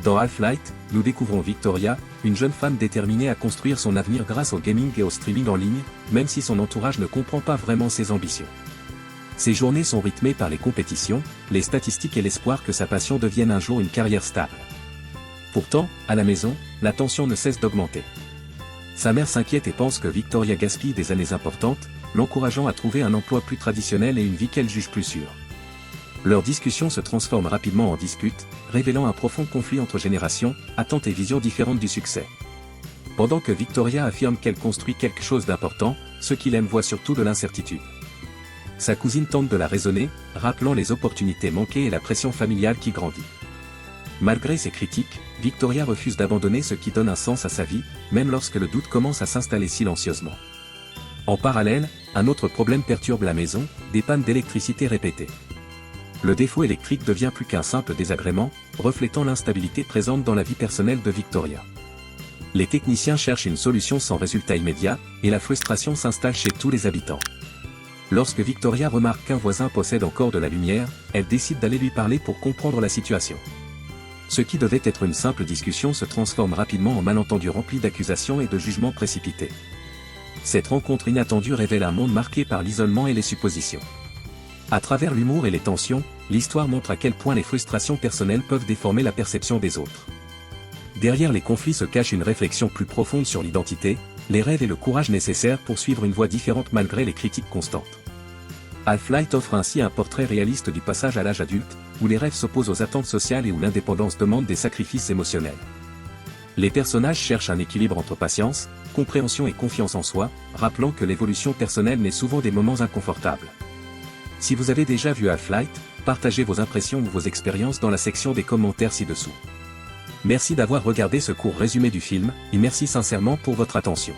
Dans Half-Light, nous découvrons Victoria, une jeune femme déterminée à construire son avenir grâce au gaming et au streaming en ligne, même si son entourage ne comprend pas vraiment ses ambitions. Ses journées sont rythmées par les compétitions, les statistiques et l'espoir que sa passion devienne un jour une carrière stable. Pourtant, à la maison, la tension ne cesse d'augmenter. Sa mère s'inquiète et pense que Victoria gaspille des années importantes, l'encourageant à trouver un emploi plus traditionnel et une vie qu'elle juge plus sûre. Leur discussion se transforme rapidement en dispute, révélant un profond conflit entre générations, attentes et visions différentes du succès. Pendant que Victoria affirme qu'elle construit quelque chose d'important, ceux qui l'aiment voient surtout de l'incertitude. Sa cousine tente de la raisonner, rappelant les opportunités manquées et la pression familiale qui grandit. Malgré ces critiques, Victoria refuse d'abandonner ce qui donne un sens à sa vie, même lorsque le doute commence à s'installer silencieusement. En parallèle, un autre problème perturbe la maison, des pannes d'électricité répétées. Le défaut électrique devient plus qu'un simple désagrément, reflétant l'instabilité présente dans la vie personnelle de Victoria. Les techniciens cherchent une solution sans résultat immédiat, et la frustration s'installe chez tous les habitants. Lorsque Victoria remarque qu'un voisin possède encore de la lumière, elle décide d'aller lui parler pour comprendre la situation. Ce qui devait être une simple discussion se transforme rapidement en malentendu rempli d'accusations et de jugements précipités. Cette rencontre inattendue révèle un monde marqué par l'isolement et les suppositions. À travers l'humour et les tensions, l'histoire montre à quel point les frustrations personnelles peuvent déformer la perception des autres. Derrière les conflits se cache une réflexion plus profonde sur l'identité, les rêves et le courage nécessaires pour suivre une voie différente malgré les critiques constantes. Half-Light offre ainsi un portrait réaliste du passage à l'âge adulte, où les rêves s'opposent aux attentes sociales et où l'indépendance demande des sacrifices émotionnels. Les personnages cherchent un équilibre entre patience, compréhension et confiance en soi, rappelant que l'évolution personnelle naît souvent des moments inconfortables. Si vous avez déjà vu Half-Light, partagez vos impressions ou vos expériences dans la section des commentaires ci-dessous. Merci d'avoir regardé ce court résumé du film, et merci sincèrement pour votre attention.